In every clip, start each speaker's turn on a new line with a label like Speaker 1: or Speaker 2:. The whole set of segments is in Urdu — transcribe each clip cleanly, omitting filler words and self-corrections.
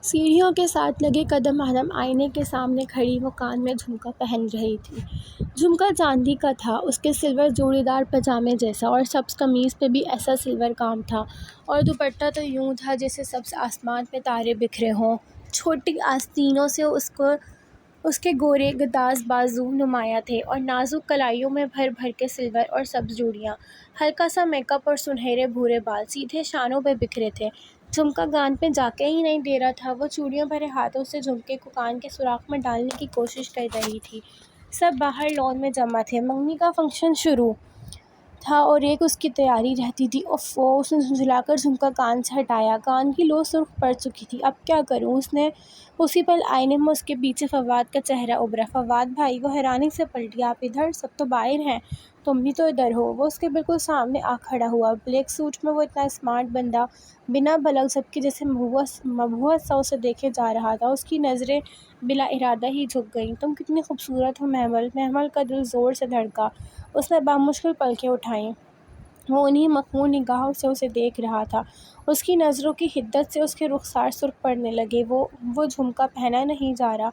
Speaker 1: سیڑھیوں کے ساتھ لگے قدم آئینے کے سامنے کھڑی وہ کان میں جھمکا پہن رہی تھی۔ جھمکا چاندی کا تھا، اس کے سلور جوڑی دار پاجامے جیسا، اور سبز قمیص پہ بھی ایسا سلور کام تھا، اور دوپٹہ تو یوں تھا جیسے سبز آسمان پہ تارے بکھرے ہوں۔ چھوٹی آستینوں سے اس کے گورے گداز بازو نمایاں تھے، اور نازک کلائیوں میں بھر بھر کے سلور اور سبز چوڑیاں۔ ہلکا سا میک اپ اور سنہرے بھورے بال سیدھے شانوں پہ بکھرے تھے۔ جھمکا کان پہ جا کے ہی نہیں دے رہا تھا، وہ چوڑیوں بھرے ہاتھوں سے جھمکے کو کان کے سوراخ میں ڈالنے کی کوشش کر رہی تھی۔ سب باہر لان میں جمع تھے، منگنی کا فنکشن شروع تھا اور ایک اس کی تیاری رہتی تھی۔ اوفو، اس نے جھنجھلا کر جھمکا کان سے ہٹایا۔ کان کی لو سرخ پڑ چکی تھی۔ اب کیا کروں؟ اسی پل آئینے میں اس کے پیچھے فواد کا چہرہ ابھرا۔ فواد بھائی، وہ حیرانی سے پلٹی۔ آپ ادھر؟ سب تو باہر ہیں، تم بھی تو ادھر ہو۔ وہ اس کے بالکل سامنے آ کھڑا ہوا۔ بلیک سوٹ میں وہ اتنا اسمارٹ بندہ بنا بلغ جھپکے جیسے مبہوت سا اسے دیکھے جا رہا تھا۔ اس کی نظریں بلا ارادہ ہی جھک گئیں۔ تم کتنی خوبصورت ہو محمل۔ محمل کا دل زور سے دھڑکا۔ اس نے بامشکل پلکیں اٹھائیں۔ وہ انہی مخمور نگاہوں سے اسے دیکھ رہا تھا۔ اس کی نظروں کی حدت سے اس کے رخسار سرخ پڑنے لگے۔ وہ جھمکا پہنا نہیں جا رہا۔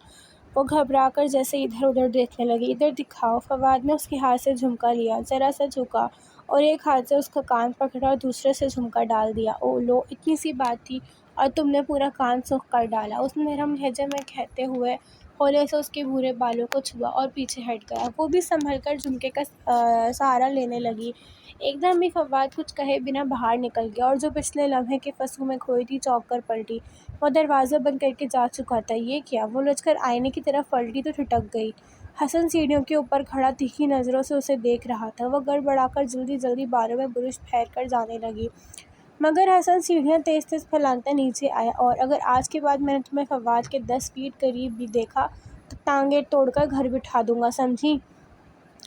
Speaker 1: وہ گھبرا کر جیسے ادھر ادھر دیکھنے لگی۔ ادھر دکھاؤ۔ فواد نے اس کے ہاتھ سے جھمکا لیا، ذرا سا جھکا اور ایک ہاتھ سے اس کا کان پکڑا اور دوسرے سے جھمکا ڈال دیا۔ او لو، اتنی سی بات تھی اور تم نے پورا کان سرخ کر ڈالا، اس نے نرم لہجے میں کہتے ہوئے ہولے سے اس کے بھورے بالوں کو چھوا اور پیچھے ہٹ گیا۔ وہ بھی سنبھل کر جھمکے کا سہارا لینے لگی۔ ایک دم ہی فواد کچھ کہے بنا باہر نکل گیا، اور جو پچھلے لمحے کے فسوں میں کھوئی تھی چونک کر پلٹی۔ وہ دروازہ بند کر کے جا چکا تھا۔ یہ کیا؟ وہ لچ کر آئینے کی طرف پلٹی تو ٹھٹک گئی۔ حسن سیڑھیوں کے اوپر کھڑا تیکھی نظروں سے اسے دیکھ رہا تھا۔ وہ گڑبڑا کر جلدی جلدی بالوں میں برش پھیر کر جانے لگی۔ مگر حسن سیڑھیاں تیز تیز پھلانگتا نیچے آیا، اور اگر آج کے بعد میں نے تمہیں فواد کے 10 فیٹ قریب بھی دیکھا تو ٹانگیں توڑ کر گھر بٹھا دوں گا، سمجھی؟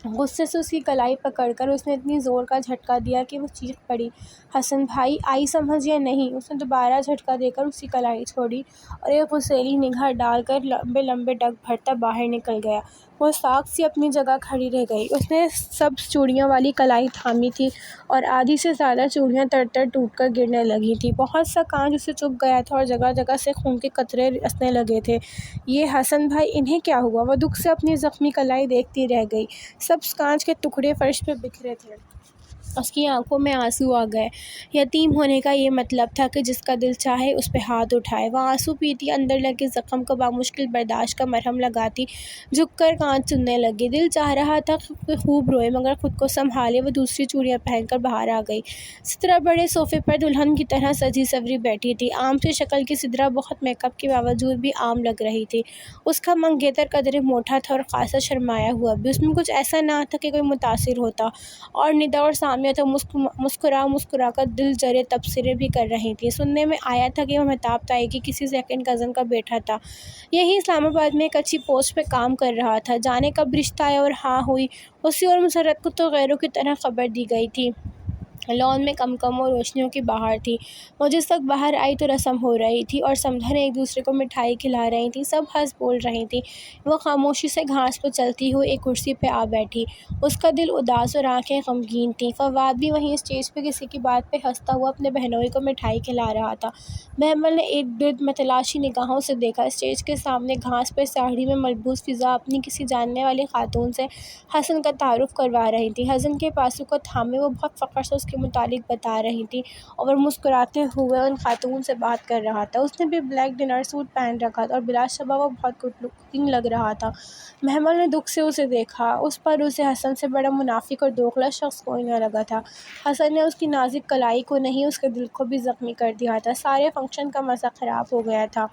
Speaker 1: غصے سے اس کی کلائی پکڑ کر اس نے اتنی زور کا جھٹکا دیا کہ وہ چیخ پڑی۔ حسن بھائی، آئی سمجھ یا نہیں؟ اس نے دوبارہ جھٹکا دے کر اس کی کلائی چھوڑی اور ایک غصیلی نگاہ ڈال کر لمبے لمبے ڈگ بھرتا باہر نکل گیا۔ وہ ساکھ سی اپنی جگہ کھڑی رہ گئی۔ اس نے سبز چوڑیوں والی کلائی تھامی تھی اور آدھی سے زیادہ چوڑیاں تڑ تڑ ٹوٹ کر گرنے لگی تھیں۔ بہت سا کان اسے چبھ گیا تھا اور جگہ جگہ سے خون کے قطرے رسنے لگے تھے۔ یہ حسن بھائی، انہیں کیا ہوا؟ وہ دکھ سے اپنی زخمی کلائی دیکھتی رہ گئی۔ سبز کانچ کے ٹکڑے فرش پہ بکھرے تھے۔ اس کی آنکھوں میں آنسو آ گئے۔ یتیم ہونے کا یہ مطلب تھا کہ جس کا دل چاہے اس پہ ہاتھ اٹھائے۔ وہ آنسو پیتی اندر لگے زخم کو بامشکل برداشت کا مرہم لگاتی جھک کر کان چننے لگی۔ دل چاہ رہا تھا کہ خوب روئے، مگر خود کو سنبھالے وہ دوسری چوڑیاں پہن کر باہر آ گئی۔ سدرا بڑے صوفے پر دلہن کی طرح سجی سنوری بیٹھی تھی۔ عام سی شکل کی سدرا بہت میک اپ کے باوجود بھی عام لگ رہی تھی۔ اس کا منگیتر قدرے موٹا تھا اور خاصا شرمایا ہوا بھی۔ اس میں کچھ ایسا نہ تھا کہ کوئی متاثر ہوتا، اور ندا اور سامیہ تو مسکرا کر دل جرے تبصرے بھی کر رہی تھیں۔ سننے میں آیا تھا کہ وہ مہتاب تائی کی کسی سیکنڈ کزن کا بیٹا تھا، یہیں اسلام آباد میں ایک اچھی پوسٹ پہ کام کر رہا تھا۔ جانے کب رشتہ آیا اور ہاں ہوئی، اسی اور مسرت کو تو غیروں کی طرح خبر دی گئی تھی۔ لان میں کم کم و روشنیوں کی بہار تھی۔ وہ جس وقت باہر آئی تو رسم ہو رہی تھی اور سمدھنیں ایک دوسرے کو مٹھائی کھلا رہی تھیں۔ سب ہنس بول رہی تھیں۔ وہ خاموشی سے گھاس پر چلتی ہوئی ایک کرسی پہ آ بیٹھی۔ اس کا دل اداس اور آنکھیں غمگین تھیں۔ فواد بھی وہیں اسٹیج پہ کسی کی بات پہ ہنستا ہوا اپنے بہنوئی کو مٹھائی کھلا رہا تھا۔ محمل نے ارد گرد متلاشی نگاہوں سے دیکھا۔ اسٹیج کے سامنے گھاس پر ساڑھی میں ملبوس فضا اپنی کسی جاننے والی خاتون سے حسن کا تعارف کروا رہی تھی۔ حسن کے پاسوں کو تھامے وہ بہت فخر سے اس کے متعلق بتا رہی تھی اور مسکراتے ہوئے ان خاتون سے بات کر رہا تھا۔ اس نے بھی بلیک ڈنر سوٹ پہن رکھا تھا اور بلا شبہ وہ بہت گڈ لکنگ لگ رہا تھا۔ محمل نے دکھ سے اسے دیکھا۔ اس پر اسے حسن سے بڑا منافق اور دوغلا شخص کوئی نہ لگا تھا۔ حسن نے اس کی نازک کلائی کو نہیں، اس کے دل کو بھی زخمی کر دیا تھا۔ سارے فنکشن کا مزہ خراب ہو گیا تھا۔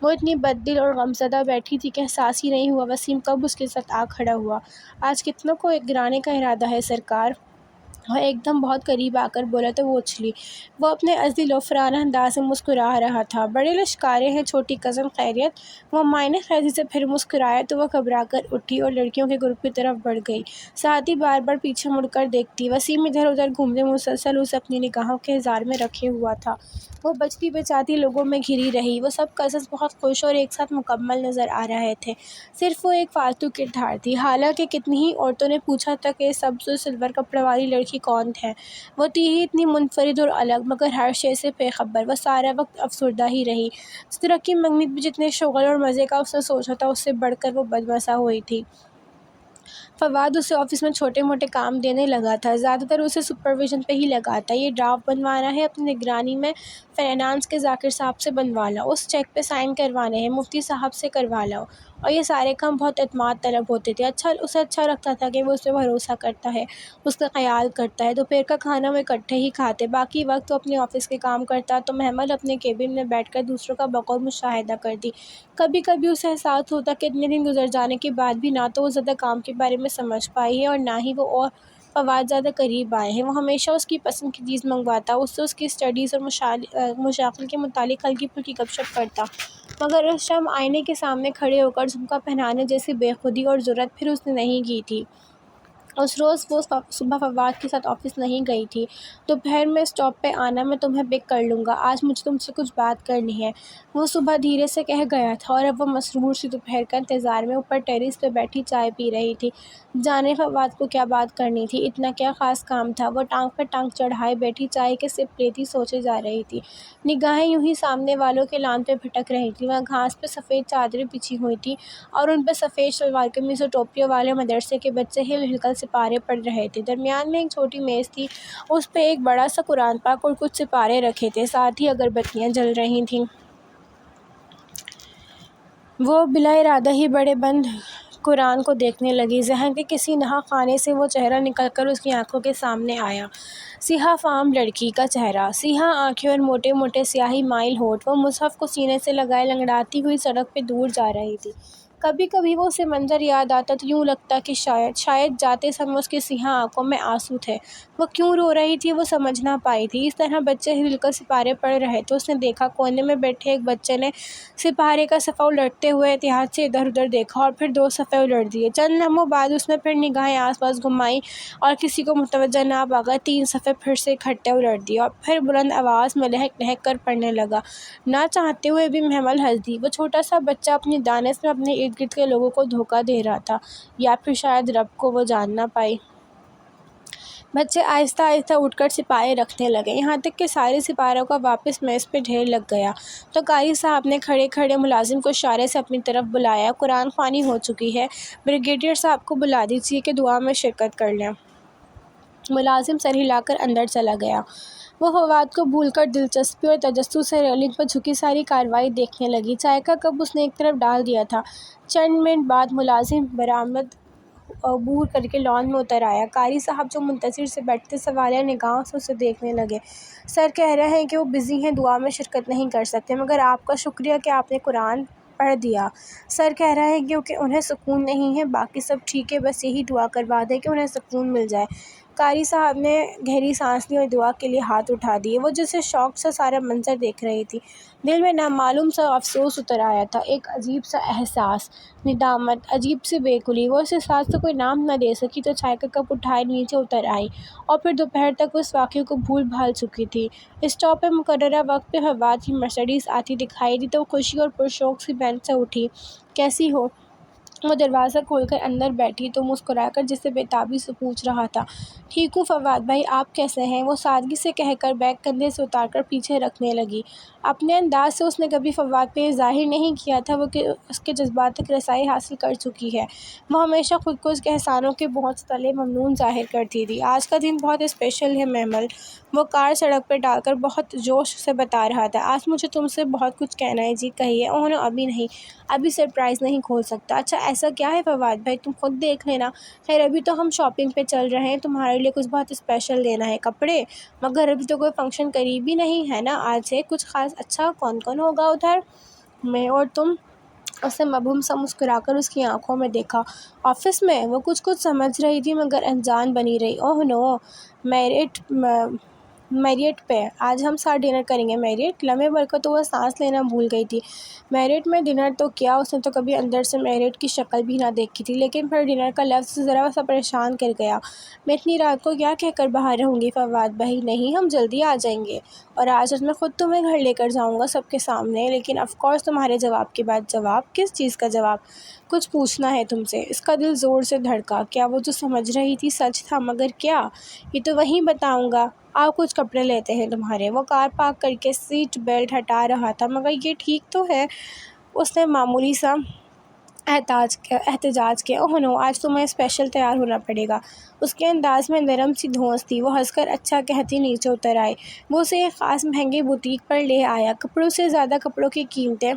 Speaker 1: وہ اتنی بد دل اور غمزدہ بیٹھی تھی کہ احساس ہی نہیں ہوا وسیم کب اس کے ساتھ آ کھڑا ہوا۔ آج کتنوں کو گرانے کا ارادہ ہے سرکار؟ وہ ایک دم بہت قریب آ کر بولا تو وہ اچھلی۔ وہ اپنے عزیز لوفرانہ انداز میں مسکرا رہا تھا۔ بڑے لشکارے ہیں چھوٹی کزن، خیریت؟ وہ معنی خیزی سے پھر مسکرایا تو وہ گھبرا کر اٹھی اور لڑکیوں کے گروپ کی طرف بڑھ گئی، ساتھ ہی بار بار پیچھے مڑ کر دیکھتی۔ وسیم ادھر ادھر گھومتے مسلسل اسے اپنی نگاہوں کے انتظار میں رکھے ہوا تھا۔ وہ بچتی بچاتی لوگوں میں گھری رہی۔ وہ سب کزنز بہت خوش اور ایک ساتھ مکمل نظر آ رہے تھے، صرف وہ ایک فالتو کردار تھی۔ حالانکہ کتنی ہی عورتوں نے پوچھا تھا کہ سبز و سلور کپڑوں والی لڑکی کہ کون ہے۔ وہ تھی ہی اتنی منفرد اور الگ، مگر ہر شے سے بے خبر۔ وہ سارا وقت افسردہ ہی رہی۔ اس ترقی منگنی بھی جتنے شغل اور مزے کا اس نے سوچا تھا، اس سے بڑھ کر وہ بدمزہ ہوئی تھی۔ فواد اسے آفس میں چھوٹے موٹے کام دینے لگا تھا، زیادہ تر اسے سپرویژن پہ ہی لگا تھا۔ یہ ڈرافٹ بنوانا ہے، اپنی نگرانی میں فائنانس کے ذاکر صاحب سے بنوا لاؤ، اس چیک پہ سائن کروانے ہیں، مفتی صاحب سے کروا لاؤ۔ اور یہ سارے کام بہت اعتماد طلب ہوتے تھے۔ اسے اچھا لگتا تھا کہ وہ اس پہ بھروسہ کرتا ہے، اس کا خیال کرتا ہے۔ دوپہر کا کھانا وہ اکٹھے ہی کھاتے، باقی وقت وہ اپنے آفس کے کام کرتا تو مہمل اپنے کیبن میں بیٹھ کر دوسروں کا بقول مشاہدہ کرتی۔ کبھی کبھی اسے احساس ہوتا کہ اتنے دن گزر جانے کے بعد بھی نہ تو وہ زیادہ کام کے بارے میں سمجھ پائی ہے اور نہ ہی وہ اور فواد زیادہ قریب آئے ہیں۔ وہ ہمیشہ اس کی پسند کی چیز منگواتا، اس سے اس کی اسٹڈیز اور مشاغل کے متعلق ہلکی پھلکی گپ شپ کرتا، مگر اس شام آئینے کے سامنے کھڑے ہو کر جھمکا پہنانے جیسی بے خودی اور جرأت پھر اس نے نہیں کی تھی۔ اس روز وہ صبح فواد کے ساتھ آفس نہیں گئی تھی۔ دوپہر میں اسٹاپ پہ آنا، میں تمہیں پک کر لوں گا، آج مجھے تم سے کچھ بات کرنی ہے، وہ صبح دھیرے سے کہہ گیا تھا، اور اب وہ مسرور سی دوپہر کا انتظار میں اوپر ٹیریس پہ بیٹھی چائے پی رہی تھی۔ جانے فواد کو کیا بات کرنی تھی، اتنا کیا خاص کام تھا۔ وہ ٹانگ پر ٹانگ چڑھائے بیٹھی چائے کے سپ لیتی سوچے جا رہی تھی۔ نگاہیں یوں ہی سامنے والوں کے لان پہ بھٹک رہی تھیں۔ وہاں گھاس پہ سفید چادریں بچھی ہوئی تھیں اور ان پہ سفید شلوار قمیض اور ٹوپیوں والے مدرسے کے بچے ہل ہل کر سپارے پڑھ رہے تھے۔ درمیان میں ایک چھوٹی میز تھی، اس پہ ایک بڑا سا قرآن پاک اور کچھ سپارے رکھے تھے، ساتھ ہی اگر بتیاں جل رہی تھیں۔ وہ بلا ارادہ ہی بڑے بند قرآن کو دیکھنے لگی۔ ذہن کے کسی نہا خانے سے وہ چہرہ نکل کر اس کی آنکھوں کے سامنے آیا، سیاہ فام لڑکی کا چہرہ، سیاہ آنکھیں اور موٹے موٹے سیاہی مائل ہونٹ۔ وہ مصحف کو سینے سے لگائے لنگڑاتی ہوئی سڑک پہ دور جا رہی تھی۔ کبھی کبھی وہ اسے منظر یاد آتا تو یوں لگتا کہ شاید جاتے سمے اس کی سیاہ آنکھوں میں آنسو تھے۔ وہ کیوں رو رہی تھی وہ سمجھ نہ پائی تھی۔ اس طرح بچے ہل کر سپارے پڑھ رہے تھے۔ اس نے دیکھا کونے میں بیٹھے ایک بچے نے سپارے کا صفحہ الٹتے ہوئے احتیاط سے ادھر ادھر دیکھا اور پھر 2 صفحے الٹ دیے۔ چند لمحوں بعد اس نے پھر نگاہیں آس پاس گھمائیں اور کسی کو متوجہ نہ پا کر 3 صفحے پھر سے اکٹھے الٹ دیے اور پھر بلند آواز میں لہک لہک کر پڑھنے لگا۔ نہ چاہتے ہوئے بھی مہمل ہنس دی۔ وہ چھوٹا سا بچہ اپنی دانش میں اپنے ارد گرد کے لوگوں کو دھوکہ دے رہا تھا، یا پھر شاید رب کو، وہ جان نہ پائی۔ بچے آہستہ آہستہ اٹھ کر سپارے رکھنے لگے، یہاں تک کہ سارے سپاروں کا واپس میز پہ ڈھیر لگ گیا۔ تو قاری صاحب نے کھڑے کھڑے ملازم کو اشارے سے اپنی طرف بلایا، قرآن خوانی ہو چکی ہے، بریگیڈیئر صاحب کو بلا دیجیے کہ دعا میں شرکت کر لیں۔ ملازم سر ہلا کر اندر چلا گیا۔ وہ فواد کو بھول کر دلچسپی اور تجسس سے ریلنگ پر جھکی ساری کارروائی دیکھنے لگی۔ چائے کا کپ اس نے ایک طرف ڈال دیا تھا۔ چند منٹ بعد ملازم برآمد عبور کر کے لان میں اتر آیا۔ قاری صاحب جو منتظر سے بیٹھے تھے سوالیہ نگاہوں سے اسے دیکھنے لگے۔ سر کہہ رہے ہیں کہ وہ بزی ہیں، دعا میں شرکت نہیں کر سکتے، مگر آپ کا شکریہ کہ آپ نے قرآن پڑھ دیا۔ سر کہہ رہے ہیں کہ انہیں سکون نہیں ہے، باقی سب ٹھیک ہے، بس یہی دعا کروا دیں کہ انہیں سکون مل جائے۔ قاری صاحب نے گہری سانس لی اور دعا کے لیے ہاتھ اٹھا دیے۔ وہ جیسے شوق سے سارا منظر دیکھ رہی تھی۔ دل میں نامعلوم سا افسوس اتر آیا تھا، ایک عجیب سا احساس، ندامت، عجیب سی بے قلی۔ وہ اس احساس کو کوئی نام نہ دے سکی تو چائے کا کپ اٹھائے نیچے اتر آئی اور پھر دوپہر تک اس واقعے کو بھول بھال چکی تھی۔ اسٹاپ پہ مقررہ وقت پہ فواد کی مرسیڈیز آتی دکھائی دی تو وہ خوشی اور پرشوق سی بینچ سے اٹھی۔ کیسی ہو؟ وہ دروازہ کھول کر اندر بیٹھی تو مسکرا کر جسے بےتابی سے پوچھ رہا تھا۔ ٹھیک ہوں فواد بھائی، آپ کیسے ہیں؟ وہ سادگی سے کہہ کر بیگ کندھے سے اتار کر پیچھے رکھنے لگی۔ اپنے انداز سے اس نے کبھی فواد پہ یہ ظاہر نہیں کیا تھا کہ اس کے جذبات تک رسائی حاصل کر چکی ہے۔ وہ ہمیشہ خود کو اس کے احسانوں کے بوجھ سے تلے ممنون ظاہر کرتی تھی۔ آج کا دن بہت اسپیشل ہے مہمل، وہ کار سڑک پہ ڈال کر بہت جوش سے بتا رہا تھا۔ آج مجھے تم سے بہت کچھ کہنا ہے جی، کہیے۔ اوہ ابھی نہیں، ابھی سرپرائز نہیں کھول سکتا۔ اچھا ایسا کیا ہے فواد بھائی، تم خود دیکھ لینا۔ خیر ابھی تو ہم شاپنگ پہ چل رہے ہیں، تمہارے لیے کچھ بہت اسپیشل لینا ہے، کپڑے، مگر ابھی تو کوئی فنکشن قریب ہی نہیں ہے نا آج سے کچھ خاص۔ اچھا کون کون ہوگا ادھر؟ میں اور تم۔ اس نے مبہم سا مسکرا کر اس کی آنکھوں میں دیکھا۔ آفس میں؟ وہ کچھ سمجھ رہی تھی مگر انجان بنی رہی۔ اوہ نو، میریٹ پہ آج ہم ساتھ ڈنر کریں گے۔ میریٹ لمحے بھر کو تو وہ سانس لینا بھول گئی تھی۔ میریٹ میں ڈنر تو کیا، اس نے تو کبھی اندر سے میریٹ کی شکل بھی نہ دیکھی تھی، لیکن پھر ڈنر کا لفظ ذرا سا پریشان کر گیا۔ میں اتنی رات کو کیا کہہ کر باہر رہوں گی فواد بھائی؟ نہیں، ہم جلدی آ جائیں گے اور آج میں خود تمہیں گھر لے کر جاؤں گا سب کے سامنے۔ لیکن آف کورس تمہارے جواب کے بعد جواب؟ کس چیز کا جواب؟ کچھ پوچھنا ہے تم سے۔ اس کا دل زور سے دھڑکا۔ کیا وہ جو سمجھ رہی تھی سچ تھا؟ مگر کیا؟ یہ تو وہیں بتاؤں گا۔ آؤ کچھ کپڑے لیتے ہیں تمہارے۔ وہ کار پارک کر کے سیٹ بیلٹ ہٹا رہا تھا۔ مگر یہ ٹھیک تو ہے، اس نے معمولی سا احتجاج کیا۔ اوہ نو، آج تمہیں اسپیشل تیار ہونا پڑے گا۔ اس کے انداز میں نرم سی دھونس تھی۔ وہ ہنس کر اچھا کہتی نیچے اتر آئے۔ وہ اسے ایک خاص مہنگے بوتیک پر لے آیا۔ کپڑوں سے زیادہ کپڑوں کی قیمتیں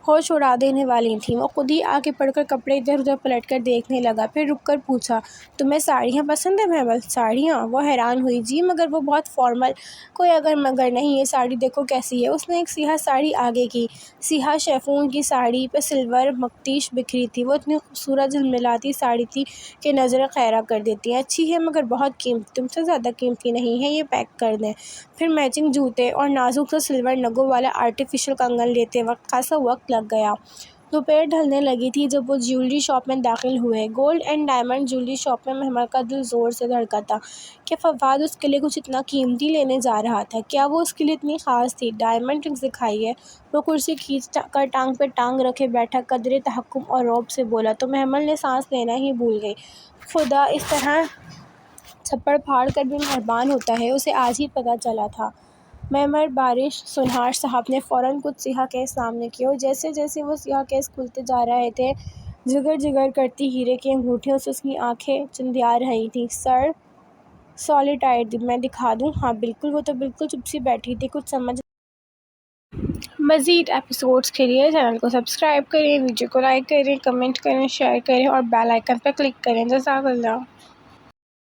Speaker 1: ہوش اڑا دینے والی تھیں۔ وہ خود ہی آگے بڑھ کر کپڑے ادھر ادھر پلٹ کر دیکھنے لگا، پھر رک کر پوچھا، تمہیں ساڑیاں پسند ہیں مہمل؟ ساڑیاں؟ وہ حیران ہوئی۔ جی، مگر وہ بہت فارمل۔ کوئی اگر مگر نہیں، یہ ساڑی دیکھو کیسی ہے۔ اس نے ایک سیاہ ساڑی آگے کی۔ سیاہ شیفون کی ساڑی پہ سلور مخدوش بکھری تھی۔ وہ اتنی خوبصورت جھلملاتی ساڑی تھی کہ نظریں خیرہ کر دیتی ہیں۔ اچھی ہے مگر بہت قیمتی۔ تم سے زیادہ قیمتی نہیں ہے، یہ پیک کر دیں۔ پھر میچنگ جوتے اور نازک سا سلور نگوں والا آرٹیفیشل کنگن لیتے وقت خاصا وقت لگ گیا۔ دوپہر ڈھلنے لگی تھی جب وہ جیولری شاپ میں داخل ہوئے۔ Gold and diamond jewellery shop میں مہمل کا دل زور سے دھڑکا تھا۔ کیا فواد اس کے لیے کچھ اتنا قیمتی لینے جا رہا تھا؟ کیا وہ اس کے لیے اتنی خاص تھی؟ ڈائمنڈ رنگز دکھائیے۔ وہ کرسی کھینچ کر ٹانگ پہ ٹانگ رکھے بیٹھا قدرے تحکم اور رعب سے بولا تو مہمل نے سانس لینا ہی بھول گئی۔ خدا اس طرح چھپڑ پھاڑ کر بھی مہربان ہوتا ہے، اسے آج ہی پتہ چلا تھا۔ معمر بارش سونہار صاحب نے فوراً کچھ سیاہ کیس سامنے کیے اور جیسے جیسے وہ سیاہ کیس کھلتے جا رہے تھے، جگر جگر کرتی ہیرے کی انگوٹھیوں سے اس کی آنکھیں چندیا رہی تھیں۔ سر سالیٹائر میں دکھا دوں؟ ہاں بالکل۔ وہ تو بالکل چپ سی بیٹھی تھی، کچھ سمجھ۔ مزید ایپیسوڈز کے لیے چینل کو سبسکرائب کریں، ویڈیو کو لائک کریں، کمنٹ کریں، شیئر کریں اور بیل آئیکن پر کلک کریں۔ جزاک اللہ۔